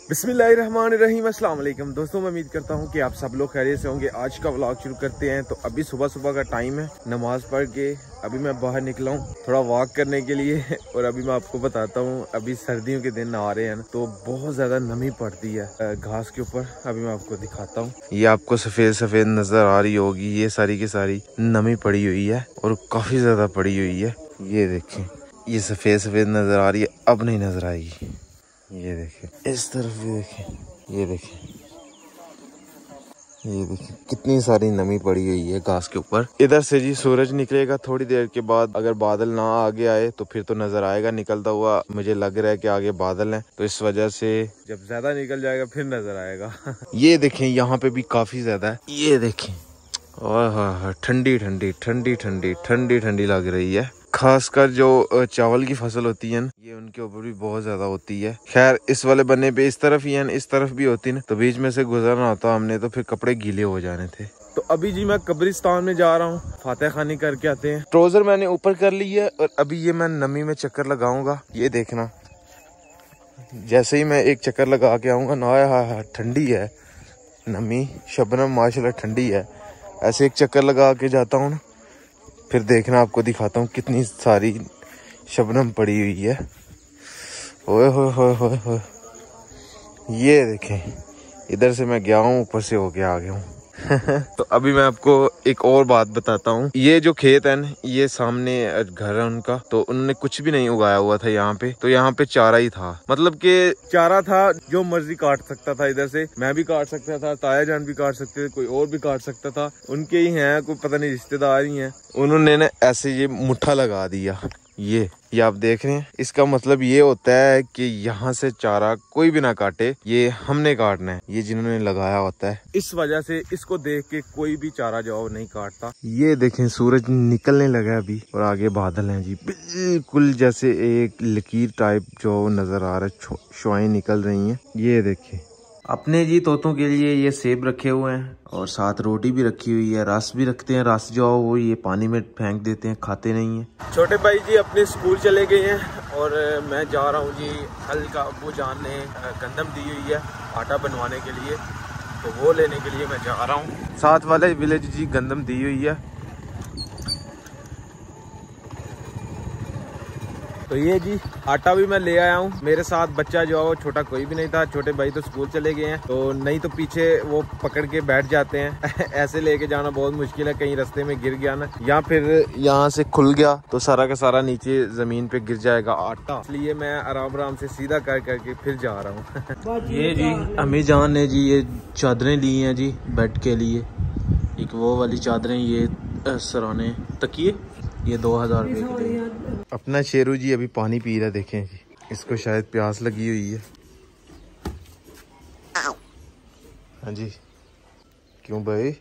बिस्मिल्लाहिर्रहमानिर्रहीम। अस्सलाम वालेकुम दोस्तों, मैं उम्मीद करता हूँ कि आप सब लोग खैरियत से होंगे। आज का व्लॉग शुरू करते हैं। तो अभी सुबह सुबह का टाइम है, नमाज पढ़ के अभी मैं बाहर निकला हूँ थोड़ा वॉक करने के लिए। और अभी मैं आपको बताता हूँ, अभी सर्दियों के दिन आ रहे हैं तो बहुत ज़्यादा नमी पड़ती है घास के ऊपर। अभी मैं आपको दिखाता हूँ, ये आपको सफ़ेद सफ़ेद नज़र आ रही होगी, ये सारी की सारी नमी पड़ी हुई है और काफ़ी ज़्यादा पड़ी हुई है। ये देखें, ये सफ़ेद सफ़ेद नज़र आ रही है, अब नहीं नज़र आएगी। ये देखें, इस तरफ भी देखें, ये देखें, ये देखें कितनी सारी नमी पड़ी हुई है घास के ऊपर। इधर से जी सूरज निकलेगा थोड़ी देर के बाद, अगर बादल ना आगे आए तो फिर तो नजर आएगा निकलता हुआ। मुझे लग रहा है कि आगे बादल हैं, तो इस वजह से जब ज्यादा निकल जाएगा फिर नजर आएगा। ये देखें, यहाँ पे भी काफी ज्यादा है। ये देखें, ओह ठंडी ठंडी ठंडी ठंडी ठंडी ठंडी लग रही है। खासकर जो चावल की फसल होती है ना, ये उनके ऊपर भी बहुत ज्यादा होती है। खैर इस वाले बनने पे इस तरफ ही है, इस तरफ भी होती ना, तो बीच में से गुजरना होता हमने, तो फिर कपड़े गीले हो जाने थे। तो अभी जी मैं कब्रिस्तान में जा रहा हूँ, फातिहा खानी करके आते हैं। ट्राउजर मैंने ऊपर कर ली है और अभी ये मैं नमी में चक्कर लगाऊंगा। ये देखना, जैसे ही मैं एक चक्कर लगा के आऊंगा ना, हा ठंडी है नमी, शबनम माशाल्लाह ठंडी है। ऐसे एक चक्कर लगा के जाता हूँ ना, फिर देखना आपको दिखाता हूँ कितनी सारी शबनम पड़ी हुई है। ओए होए होए होए होए, ये देखें, इधर से मैं गया हूँ, ऊपर से होके आ गया हूँ। तो अभी मैं आपको एक और बात बताता हूँ। ये जो खेत है ना, ये सामने घर है उनका, तो उन्होंने कुछ भी नहीं उगाया हुआ था यहाँ पे। तो यहाँ पे चारा ही था, मतलब कि चारा था, जो मर्जी काट सकता था। इधर से मैं भी काट सकता था, ताया जान भी काट सकते थे, कोई और भी काट सकता था। उनके ही हैं, कोई पता नहीं रिश्तेदार ही हैं। उन्होंने ना ऐसे ये मुट्ठा लगा दिया। ये आप देख रहे हैं, इसका मतलब ये होता है कि यहाँ से चारा कोई भी ना काटे, ये हमने काटना है, ये जिन्होंने लगाया होता है। इस वजह से इसको देख के कोई भी चारा जो नहीं काटता। ये देखें, सूरज निकलने लगा अभी और आगे बादल हैं जी, बिल्कुल जैसे एक लकीर टाइप जो नजर आ रहा है, शुआएं निकल रही हैं। ये देखें, अपने जी तोतों के लिए ये सेब रखे हुए हैं और साथ रोटी भी रखी हुई है। रस भी रखते हैं, रस जो वो ये पानी में फेंक देते हैं, खाते नहीं हैं। छोटे भाई जी अपने स्कूल चले गए हैं और मैं जा रहा हूँ जी। कल का अब्बू जान ने गंदम दी हुई है आटा बनवाने के लिए, तो वो लेने के लिए मैं जा रहा हूँ। साथ वाले विलेज जी गंदम दी हुई है। तो ये जी आटा भी मैं ले आया हूँ। मेरे साथ बच्चा जो है वो छोटा कोई भी नहीं था, छोटे भाई तो स्कूल चले गए हैं, तो नहीं तो पीछे वो पकड़ के बैठ जाते हैं। ऐसे लेके जाना बहुत मुश्किल है, कहीं रास्ते में गिर गया ना, या फिर यहाँ से खुल गया तो सारा का सारा नीचे जमीन पे गिर जाएगा आटा। इसलिए मैं आराम आराम से सीधा कर करके फिर जा रहा हूँ। ये जी अम्मी जान ने जी ये चादरें ली हैं जी बेड के लिए। एक वो वाली चादरें, ये सराने तकिए, ये 2000 रुपए की दी। अपना शेरू जी अभी पानी पी रहा, देखें जी, इसको शायद प्यास लगी हुई है। हाँ जी, क्यों भाई?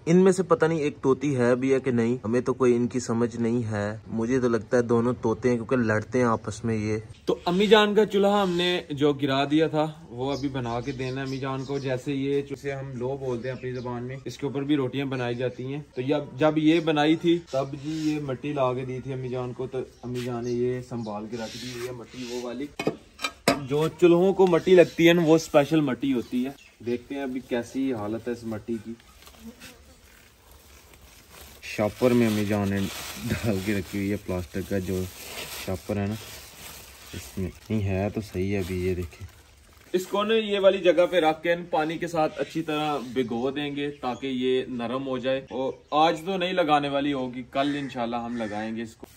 इनमें से पता नहीं एक तोती है भी है कि नहीं, हमें तो कोई इनकी समझ नहीं है। मुझे तो लगता है दोनों तोते हैं, क्योंकि लड़ते हैं आपस में ये। तो अम्मी जान का चूल्हा हमने जो गिरा दिया था वो अभी बना के देना है अम्मी जान को। जैसे ये जिसे हम लो बोलते हैं अपनी जबान में, इसके ऊपर भी रोटियां बनाई जाती हैं। तो जब ये बनाई थी तब जी ये मिट्टी ला के दी थी अम्मी जान को, तो अम्मी जान ने ये संभाल के रख दी है मिट्टी, वो वाली जो चूल्हों को मिट्टी लगती है ना, वो स्पेशल मिट्टी होती है। देखते हैं अभी कैसी हालत है इस मिट्टी की। शॉपर में अम्मी जान ने डाल के रखी हुई है, प्लास्टिक का जो शॉपर है ना, इसमें नहीं है तो सही है। अभी ये देखें, इसको ना ये वाली जगह पे रख के पानी के साथ अच्छी तरह भिगो देंगे ताकि ये नरम हो जाए। और आज तो नहीं लगाने वाली होगी, कल इंशाल्लाह हम लगाएंगे इसको।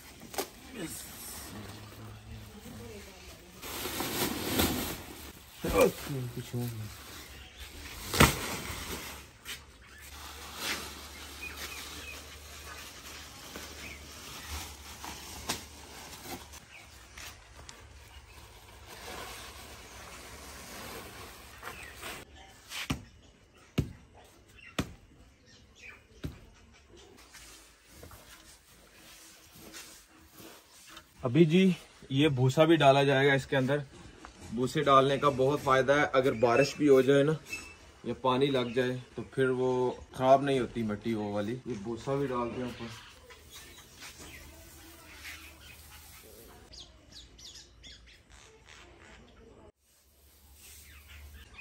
अभी जी ये भूसा भी डाला जाएगा इसके अंदर। भूसे डालने का बहुत फायदा है, अगर बारिश भी हो जाए ना या पानी लग जाए तो फिर वो खराब नहीं होती मिट्टी वो वाली। ये भूसा भी डालते हैं ऊपर।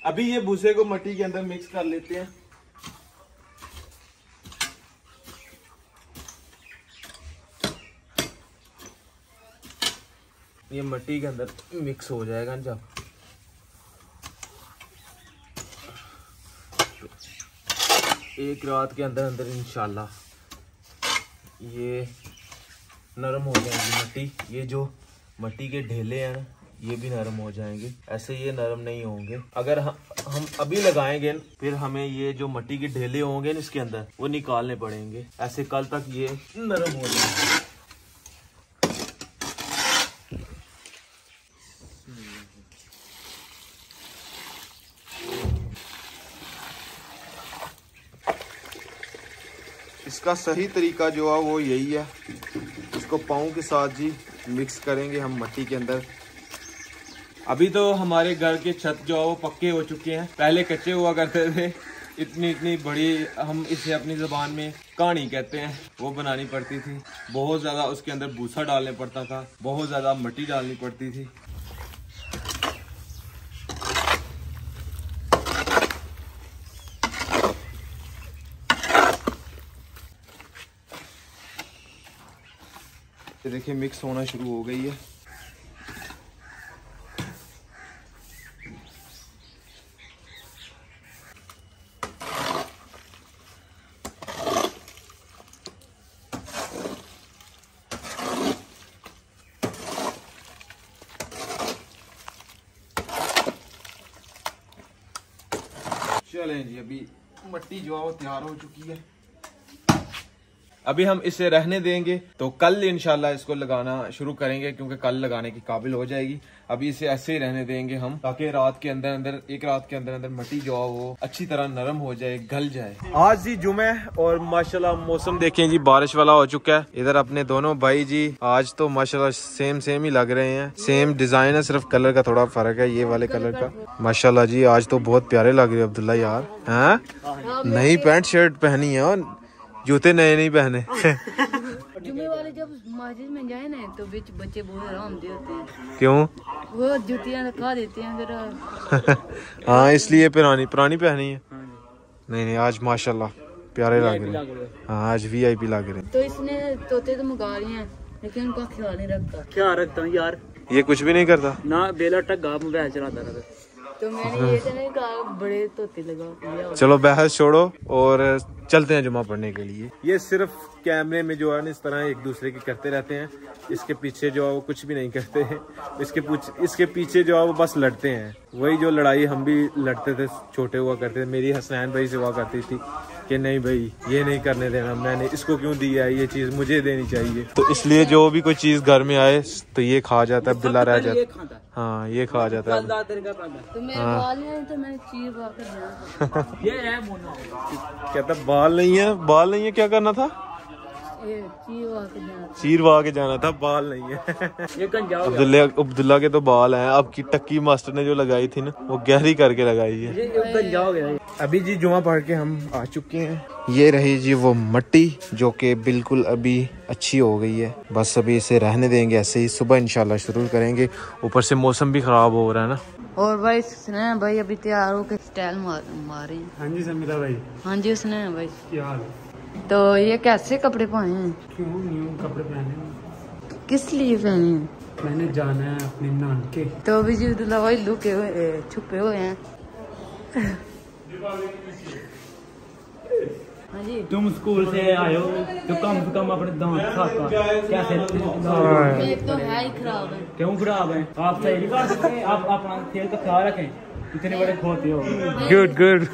अभी ये भूसे को मट्टी के अंदर मिक्स कर लेते हैं। ये मट्टी के अंदर मिक्स हो जाएगा जब एक रात के अंदर अंदर इंशाल्लाह ये नरम हो जाएगी मट्टी। ये जो मट्टी के ढेले हैं ये भी नरम हो जाएंगे। ऐसे ये नरम नहीं होंगे। अगर हम अभी लगाएंगे फिर हमें ये जो मट्टी के ढेले होंगे ना इसके अंदर वो निकालने पड़ेंगे। ऐसे कल तक ये नरम हो जाएंगे। इसका सही तरीका जो है वो यही है। इसको पाँव के साथ जी मिक्स करेंगे हम मट्टी के अंदर। अभी तो हमारे घर के छत जो है वो पक्के हो चुके हैं। पहले कच्चे हुआ करते थे। इतनी इतनी बड़ी, हम इसे अपनी ज़बान में कहानी कहते हैं, वो बनानी पड़ती थी। बहुत ज़्यादा उसके अंदर भूसा डालने पड़ता था, बहुत ज़्यादा मिट्टी डालनी पड़ती थी। देखिए मिक्स होना शुरू हो गई है। चलें जी, अभी मट्टी जो है वो तैयार हो चुकी है। अभी हम इसे रहने देंगे तो कल इंशाल्लाह इसको लगाना शुरू करेंगे, क्योंकि कल लगाने की काबिल हो जाएगी। अभी इसे ऐसे ही रहने देंगे हम, ताकि रात के अंदर एक रात के अंदर मट्टी जो है वो अच्छी तरह नरम हो जाए, गल जाए। आज जी जुमे और माशाल्लाह मौसम देखें जी बारिश वाला हो चुका है। इधर अपने दोनों भाई जी आज तो माशाल्लाह सेम ही लग रहे हैं। सेम डिजाइन है, सिर्फ कलर का थोड़ा फर्क है। ये वाले कलर का माशाल्लाह जी आज तो बहुत प्यारे लग रहे हैं अब्दुल्ला यार। हैं नई पैंट शर्ट पहनी है और जूते नए नहीं पहने। जुमे वाले जब मस्जिद में जाए ना तो बीच बच्चे बहुत आराम दे होते हैं। क्यों? वो जूतियां रखा देते हैं फिर। हाँ इसलिए पुरानी पहनी है। नहीं आज माशाल्लाह प्यारे लग रहे हैं। हाँ आज VIP लग रहे हैं। तो इसने तोते तो मंगा लिए हैं लेकिन उनका ख्याल नहीं रखता। क्या रखता हूँ यार, ये कुछ भी नहीं करता ना, बेला टग्गा मोबाइल चलाता रहता। तो मैंने ये तो नहीं कहा बड़े तोते लगा। चलो बहस छोड़ो और चलते हैं जुमा पढ़ने के लिए। ये सिर्फ कैमरे में जो है ना इस तरह एक दूसरे के करते रहते हैं। इसके पीछे जो है वो कुछ भी नहीं करते हैं। इसके पीछे जो है वो बस लड़ते हैं। वही जो लड़ाई हम भी लड़ते थे छोटे हुआ करते थे। मेरी हसनैन भाई से हुआ करती थी कि नहीं भाई ये नहीं करने देना, मैंने इसको क्यों दिया है, ये चीज मुझे देनी चाहिए। तो इसलिए जो भी कोई चीज घर में आए तो ये खा जाता है, अब्दुल्ला रह जाता है। हाँ ये खा जाता है। तो मेरे बाल हैं तो मैंने चीर कहता बाल नहीं है क्या करना था? चीरवा के जाना था, बाल नहीं है। अब्दुल्ला के तो बाल हैं। अब की टक्की मास्टर ने जो लगाई थी ना वो गहरी करके लगाई है। अभी जी जुमा पढ़ के हम आ चुके हैं। ये रही जी वो मट्टी जो कि बिल्कुल अभी अच्छी हो गई है। बस अभी इसे रहने देंगे ऐसे ही, सुबह इंशाल्लाह शुरू करेंगे। ऊपर से मौसम भी खराब हो रहा है ना। और भाई सुना भाई अभी तैयार होकर स्टाइल मारे हैं। हाँ जी समीरा भाई। हाँ जी उसने भाई। क्या हाल? तो ये कैसे कपड़े पहने हैं? क्यों न्यू कपड़े पहने? किस लिए पहने हैं? मैंने जाना है अपने नानके। तो अभी जी अब्दुल्ला भाई लुके हुए छुपे हुए हैं। हाँ जी। तुम स्कूल से आए हो तो कम से कम अपने दांत साफ कर। कैसे तो है ही खराब है। क्यों खराब है? आप सही नहीं कर सकते? आप अपना सेहत का ख्याल रखें। इतने बड़े खोते हो। गुड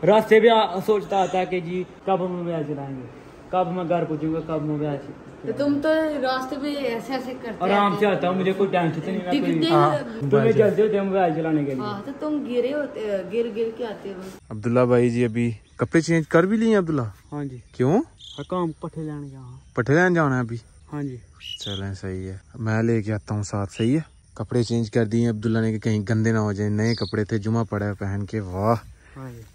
रास्ते भी सोचता आता है कि जी कब हम मोबाइल चलाएंगे, कब मैं घर पहुंचूंगा, कब मोबाइल। तो तुम तो रास्ते पे ऐसे करते आराम से आता हूँ, मुझे कोई टेंशन नहीं। तुम्हें जल्दी होते हैं मोबाइल चलाने के लिए। हाँ तो तुम गिर के आते हो। अब्दुल्ला भाई जी अभी कपड़े चेंज कर भी लिए अब्दुल्ला? हाँ जी। क्यों? काम पट्टे लेने जाना। पट्टे लेने जाना है अभी? हाँ जी। चलें सही है, मैं लेके आता हूँ साथ। सही है, कपड़े चेंज कर दिए अब्दुल्ला ने कि कहीं गंदे ना हो जाए। नए कपड़े थे, जुमा पड़ा है पहन के। वाह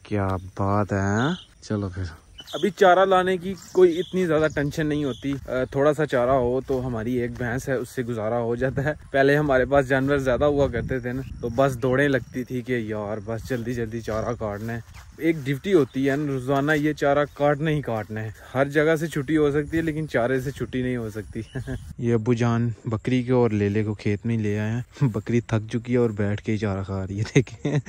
क्या बात है। चलो फिर अभी चारा लाने की कोई इतनी ज्यादा टेंशन नहीं होती, थोड़ा सा चारा हो तो हमारी एक भैंस है उससे गुजारा हो जाता है। पहले हमारे पास जानवर ज्यादा हुआ करते थे ना, तो बस दौड़े लगती थी कि यार बस जल्दी जल्दी चारा काटना है। एक ड्यूटी होती है ना रोजाना, ये चारा काटना ही काटना है। हर जगह से छुट्टी हो सकती है लेकिन चारे से छुट्टी नहीं हो सकती। ये अब्बू जान बकरी को और लेले को खेत में ही ले आए हैं। बकरी थक चुकी है और बैठ के ही चारा खा रही है। देखें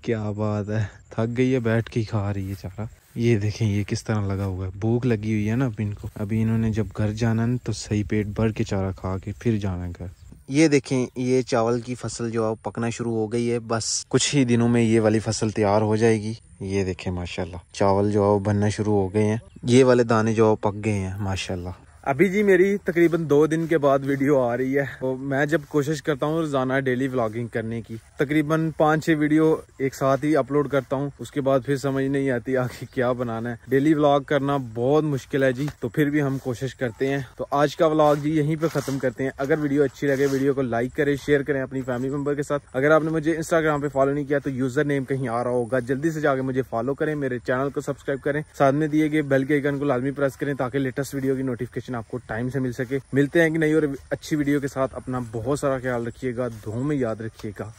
क्या बात है, थक गई है, बैठ के ही खा रही है चारा। ये देखें ये किस तरह लगा हुआ है, भूख लगी हुई है ना अब इनको। अभी इन्होंने जब घर जाना ना तो सही पेट भर के चारा खा के फिर जाना घर। ये देखें ये चावल की फसल जो है पकना शुरू हो गई है, बस कुछ ही दिनों में ये वाली फसल तैयार हो जाएगी। ये देखें माशाल्लाह चावल जो है बनना शुरू हो गए हैं, ये वाले दाने जो है पक गए हैं माशाल्लाह। अभी जी मेरी तकरीबन 2 दिन के बाद वीडियो आ रही है। तो मैं जब कोशिश करता हूँ रोजाना डेली व्लॉगिंग करने की, तकरीबन 5-6 वीडियो एक साथ ही अपलोड करता हूँ। उसके बाद फिर समझ नहीं आती आगे क्या बनाना है। डेली व्लॉग करना बहुत मुश्किल है जी, तो फिर भी हम कोशिश करते हैं। तो आज का व्लॉग जी यहीं पे खत्म करते हैं। अगर वीडियो अच्छी लगे वीडियो को लाइक करें, शेयर करें अपनी फैमिली मेंबर के साथ। अगर आपने मुझे इंस्टाग्राम पे फॉलो नहीं किया तो यूजर नेम कहीं आ रहा होगा, जल्दी से जाके मुझे फॉलो करें, मेरे चैनल को सब्सक्राइब करें, साथ में दिए गए बेल के आइकन को लाजमी प्रेस करें ताकि लेटेस्ट वीडियो की नोटिफिकेशन आपको टाइम से मिल सके। मिलते हैं कि नई और अच्छी वीडियो के साथ। अपना बहुत सारा ख्याल रखिएगा, दुआओं में याद रखिएगा।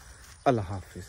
अल्लाह हाफिज।